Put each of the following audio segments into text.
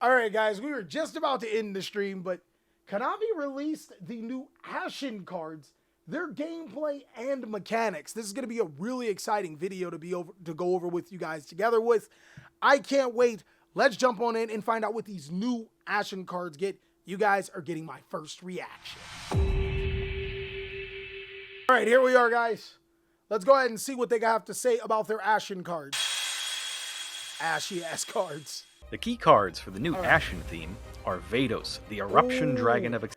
All right, guys, we were just about to end the stream, but Konami released the new Ashen cards, their gameplay and mechanics. This is going to be a really exciting video to go over with you guys together with. I can't wait. Let's jump on in and find out what these new Ashen cards get. You guys are getting my first reaction. All right, here we are, guys. Let's go ahead and see what they have to say about their Ashen cards. Ashy-ass cards. The key cards for the new Ashen theme are Vados, the Eruption Dragon of...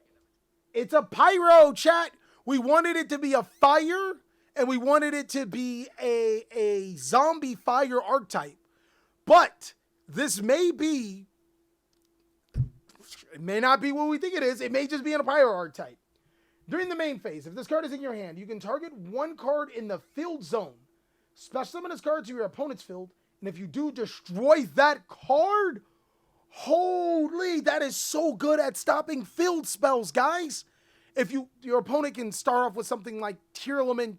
It's a Pyro, chat. We wanted it to be a fire, and we wanted it to be a zombie fire archetype. But this may be... It may not be what we think it is. It may just be in a Pyro archetype. During the main phase, if this card is in your hand, you can target one card in the field zone. Special summon this card to your opponent's field. And if you do, destroy that card. Holy, that is so good at stopping field spells, guys. If your opponent can start off with something like Tearlament,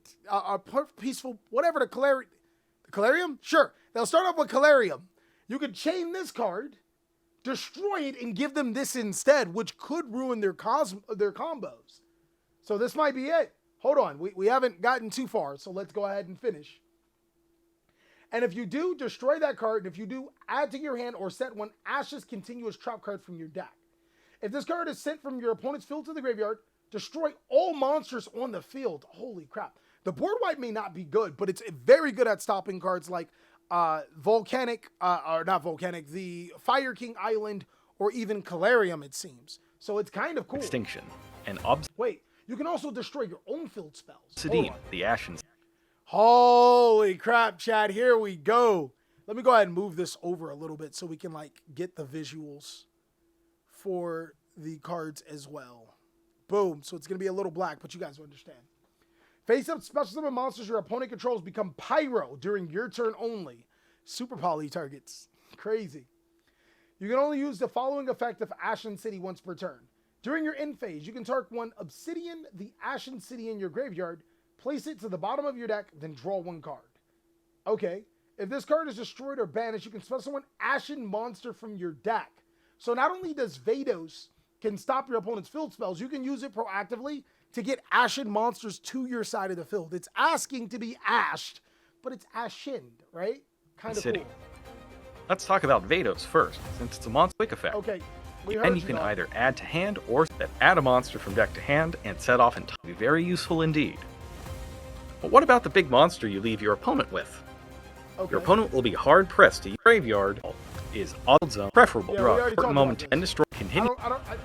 Peaceful, whatever, the Calarium? Sure, they'll start off with Calarium. You could chain this card, destroy it, and give them this instead, which could ruin their combos. So this might be it. Hold on, we haven't gotten too far, so let's go ahead and finish. And if you do, destroy that card. And if you do, add to your hand or set one Ash's continuous trap card from your deck. If this card is sent from your opponent's field to the graveyard, destroy all monsters on the field. Holy crap. The board wipe may not be good, but it's very good at stopping cards like the Fire King Island, or even Calarium, it seems. So it's kind of cool. Extinction and Wait, you can also destroy your own field spells. Obsidian, the Ashen... Holy crap, chat. Here we go. Let me go ahead and move this over a little bit so we can get the visuals for the cards as well. Boom. So it's going to be a little black, but you guys will understand. Face up special summon monsters your opponent controls become Pyro during your turn only. Super poly targets. Crazy. You can only use the following effect of Ashen City once per turn. During your end phase, you can target one Obsidian, the Ashen City in your graveyard, place it to the bottom of your deck, then draw one card. Okay. If this card is destroyed or banished, you can special summon Ashen monster from your deck. So not only does Vados can stop your opponent's field spells, you can use it proactively to get Ashen monsters to your side of the field. It's asking to be ashed, but it's Ashened, right? Kind of cool. Let's talk about Vados first, since it's a monster quick effect. Okay. And you can either add to hand or add a monster from deck to hand and set off and be very useful indeed. But what about the big monster you leave your opponent with? Okay. Your opponent will be hard-pressed to use graveyard is odds on preferable. Draw a certain moment and destroy. Continue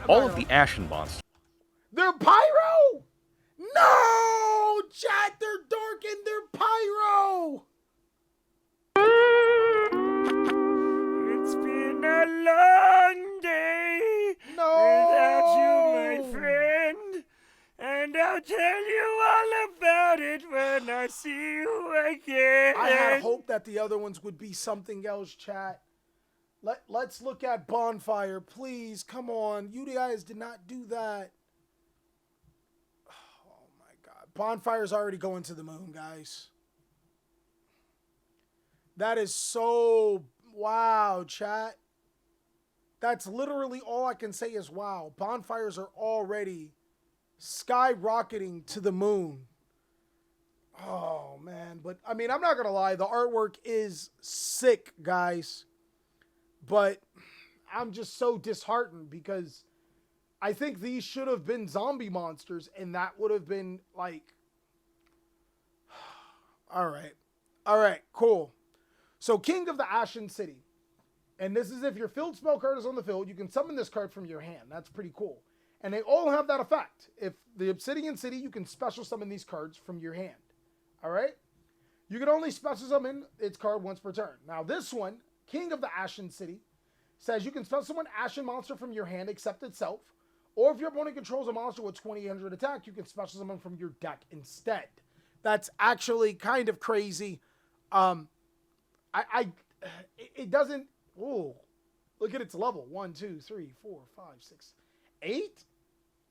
all of the Ashen monsters. They're Pyro! No! Chat, they're dark and they're Pyro! It's been a long day without you, my friend. And I'll tell you all about it when I see you again. I had hoped that the other ones would be something else, chat. Let's look at Bonfire, please. Come on. You guys did not do that. Oh, my God. Bonfire's already going to the moon, guys. That is so... Wow, chat. That's literally all I can say is wow. Bonfires are already... skyrocketing to the moon. Oh, man. But, I mean, I'm not going to lie. The artwork is sick, guys. But I'm just so disheartened because I think these should have been zombie monsters, and that would have been, like... All right. All right, cool. So, King of the Ashen City. And this is if your field spell card is on the field, you can summon this card from your hand. That's pretty cool. And they all have that effect. If the Obsidian City, you can special summon these cards from your hand. All right? You can only special summon its card once per turn. Now this one, King of the Ashen City, says you can special summon Ashen monster from your hand except itself. Or if your opponent controls a monster with 2800 attack, you can special summon from your deck instead. That's actually kind of crazy. It doesn't... Ooh. Look at its level. 1, 2, 3, 4, 5, 6, 8?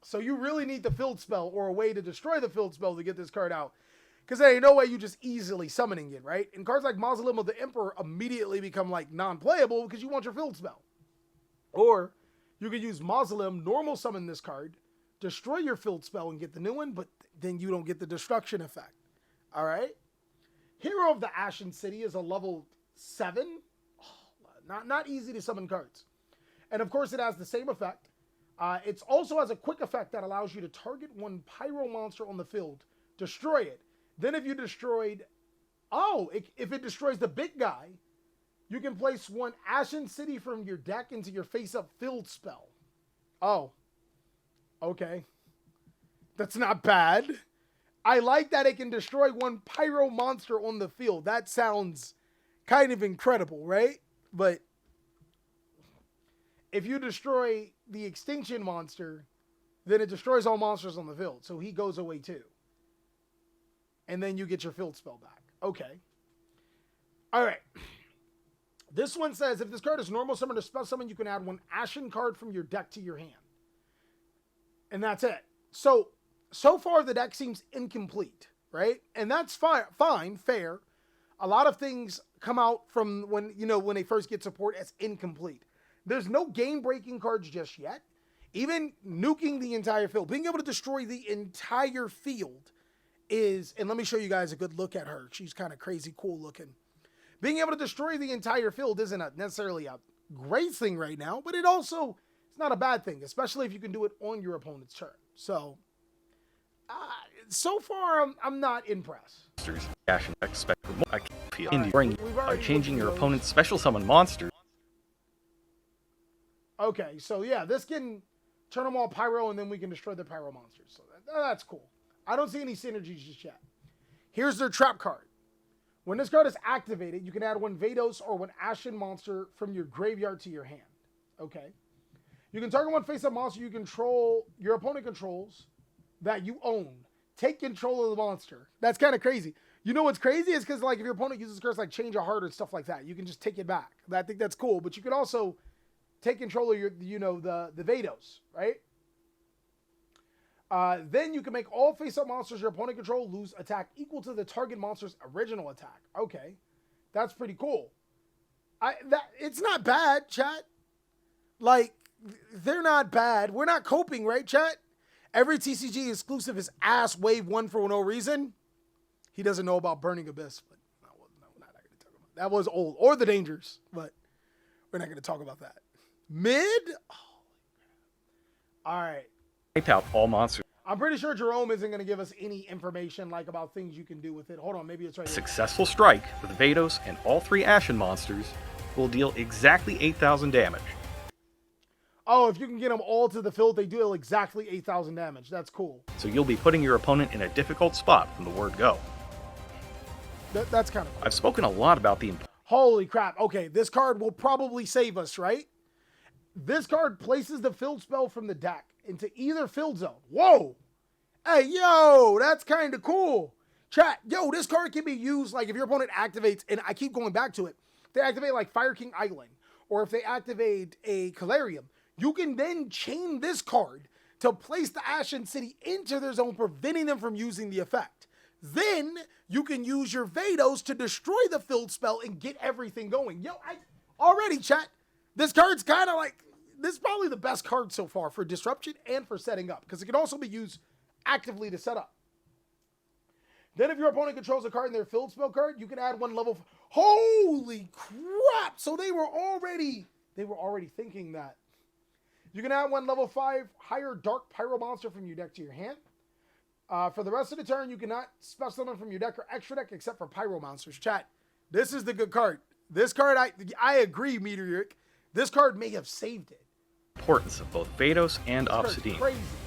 So you really need the field spell or a way to destroy the field spell to get this card out. Because there ain't no way you just easily summoning it, right? And cards like Mausoleum of the Emperor immediately become like non-playable because you want your field spell. Or you could use Mausoleum, normal summon this card, destroy your field spell and get the new one, but then you don't get the destruction effect. All right? Hero of the Ashen City is a level 7. Oh, not easy to summon cards. And of course, it has the same effect. It also has a quick effect that allows you to target one Pyro monster on the field, destroy it. Then if you destroyed... if it destroys the big guy, you can place one Ashen City from your deck into your face-up field spell. Oh. Okay. That's not bad. I like that it can destroy one Pyro monster on the field. That sounds kind of incredible, right? But if you destroy the Extinction monster, then it destroys all monsters on the field. So he goes away too. And then you get your field spell back. Okay. All right. This one says, if this card is normal summon or special summon, you can add one Ashen card from your deck to your hand. And that's it. So far the deck seems incomplete, right? And that's fine, fair. A lot of things come out from when they first get support as incomplete. There's no game-breaking cards just yet. Even nuking the entire field, being able to destroy the entire field is, and let me show you guys a good look at her. She's kind of crazy cool looking. Being able to destroy the entire field isn't necessarily a great thing right now, but it's not a bad thing, especially if you can do it on your opponent's turn. So far, I'm not impressed. Ashen expect I can feel by changing your opponent's special summon monster. Okay, so yeah, this can turn them all Pyro, and then we can destroy the Pyro monsters. So that's cool. I don't see any synergies just yet. Here's their trap card. When this card is activated, you can add one Vados or one Ashen monster from your graveyard to your hand. Okay. You can target one face-up monster your opponent controls that you own. Take control of the monster. That's kind of crazy. You know what's crazy is because if your opponent uses cards like Change a Heart and stuff like that, you can just take it back. I think that's cool. But you can also take control of the Vados, right? Then you can make all face-up monsters your opponent control lose attack equal to the target monster's original attack. Okay, that's pretty cool. It's not bad, chat. They're not bad. We're not coping, right, chat? Every TCG exclusive is ass wave 1 for no reason. He doesn't know about Burning Abyss, but no, we're not going to talk about that. That was old, or the Dangers, but we're not going to talk about that. Mid? Oh, all right. Wipe out all monsters. I'm pretty sure Jerome isn't going to give us any information about things you can do with it. Hold on, maybe it's right here. Successful strike with Vados and all 3 Ashen monsters will deal exactly 8,000 damage. Oh, if you can get them all to the field, they deal exactly 8,000 damage. That's cool. So you'll be putting your opponent in a difficult spot from the word go. That's kind of cool. I've spoken a lot about the... Holy crap. Okay, this card will probably save us, right? This card places the field spell from the deck into either field zone. Whoa! Hey, yo, that's kind of cool. Chat, yo, this card can be used, if your opponent activates, and I keep going back to it, they activate Fire King Island, or if they activate a Calarium, you can then chain this card to place the Ashen City into their zone, preventing them from using the effect. Then you can use your Vados to destroy the field spell and get everything going. Yo, already, chat, this card's kind of this is probably the best card so far for disruption and for setting up, because it can also be used actively to set up. Then if your opponent controls a card in their field spell card, you can add one level. Holy crap! So they were already thinking that. You can add one level 5 higher Dark Pyro monster from your deck to your hand. For the rest of the turn, you cannot special summon from your deck or extra deck except for Pyro monsters. Chat, this is the good card. This card, I agree, Meteoric. This card may have saved it. Importance of both Vados and Obsidian.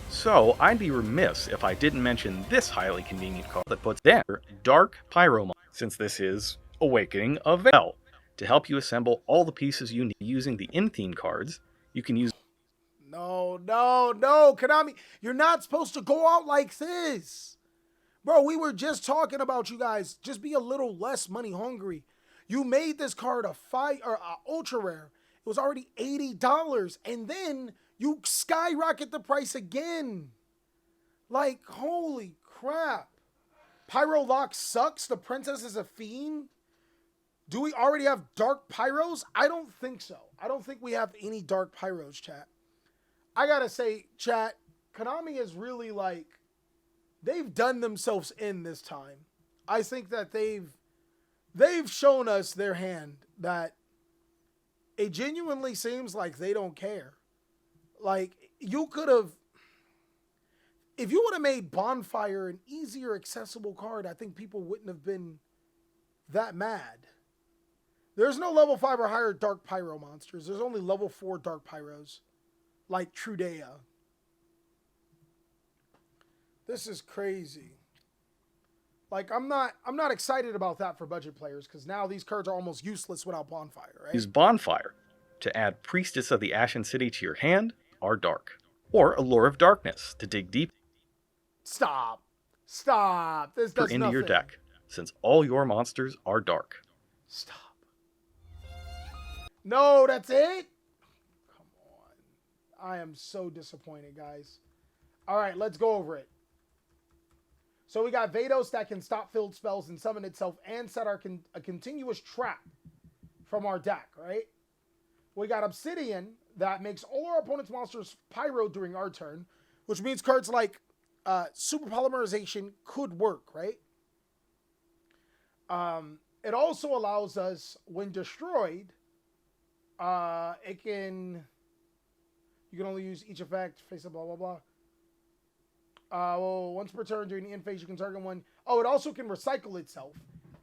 So I'd be remiss if I didn't mention this highly convenient card that puts down Dark Pyro monster, since this is Awakening of Vel. To help you assemble all the pieces you need using the in-theme cards, you can use... No, Konami, you're not supposed to go out like this. Bro, we were just talking about you guys. Just be a little less money hungry. You made this card a ultra rare. It was already $80, and then you skyrocket the price again. Holy crap. Pyro Lock sucks. The princess is a fiend. Do we already have Dark Pyros? I don't think so. I don't think we have any Dark Pyros, chat. I gotta say, chat, Konami is really like, they've done themselves in this time. I think that they've shown us their hand, that it genuinely seems like they don't care. Like, you could have, if you would have made Bonfire an easier accessible card, I think people wouldn't have been that mad. There's no level 5 or higher Dark Pyro monsters. There's only level 4 Dark Pyros, like Trudea. This is crazy. Like, I'm not excited about that for budget players, because now these cards are almost useless without Bonfire, right? Use Bonfire to add Priestess of the Ashen City to your hand, are dark. Or Allure of Darkness to dig deep Stop. Stop. This does into nothing. your deck, since all your monsters are dark. Stop. No, that's it? Come on. I am so disappointed, guys. All right, let's go over it. So we got Vados that can stop field spells and summon itself and set a continuous trap from our deck, right? We got Obsidian that makes all our opponent's monsters Pyro during our turn, which means cards like Super Polymerization could work, right? It also allows us, when destroyed, you can only use each effect, face up, blah, blah, blah. Well, once per turn during the end phase, you can target one. Oh, it also can recycle itself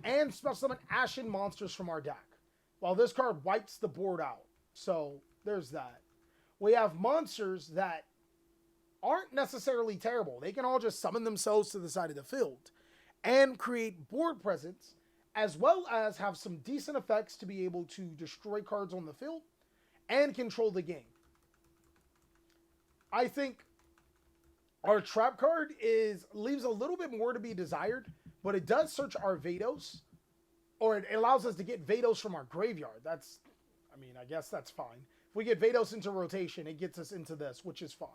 and special summon Ashen monsters from our deck, while this card wipes the board out. So there's that. We have monsters that aren't necessarily terrible. They can all just summon themselves to the side of the field and create board presence, as well as have some decent effects to be able to destroy cards on the field and control the game. I think our trap card leaves a little bit more to be desired, but it does search our Vados, or it allows us to get Vados from our graveyard. I guess that's fine. If we get Vados into rotation, it gets us into this, which is fine.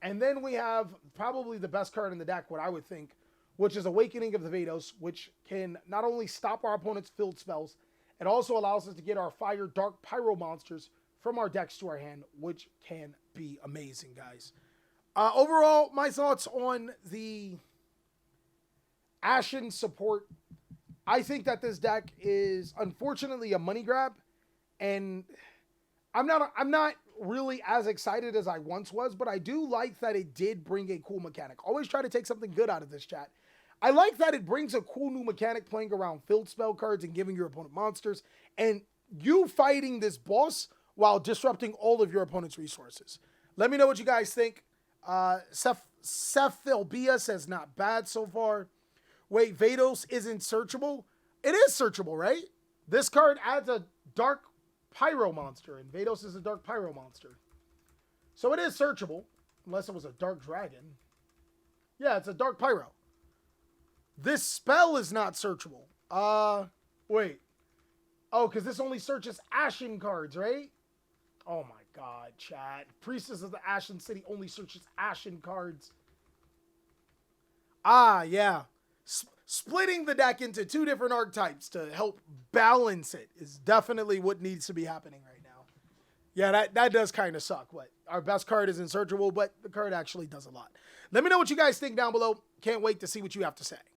And then we have probably the best card in the deck, what I would think, which is Awakening of the Vados, which can not only stop our opponent's field spells, it also allows us to get our Fire Dark Pyro monsters from our decks to our hand, which can be amazing, guys. Overall, my thoughts on the Ashen support. I think that this deck is unfortunately a money grab, and I'm not really as excited as I once was, but I do like that it did bring a cool mechanic. Always try to take something good out of this, chat. I like that it brings a cool new mechanic playing around field spell cards and giving your opponent monsters, and you fighting this boss while disrupting all of your opponent's resources. Let me know what you guys think. Seth Philbia says not bad so far. Wait, Vados isn't searchable? It is searchable, right? This card adds a Dark Pyro monster, and Vados is a Dark Pyro monster. So it is searchable, unless it was a Dark Dragon. Yeah, it's a Dark Pyro. This spell is not searchable. Wait. Oh, because this only searches Ashen cards, right? Oh my god, chat. Priestess of the Ashen City only searches Ashen cards. Yeah. Splitting the deck into two different archetypes to help balance it is definitely what needs to be happening right now. Yeah, that does kind of suck. What? Our best card is unsearchable, but the card actually does a lot. Let me know what you guys think down below. Can't wait to see what you have to say.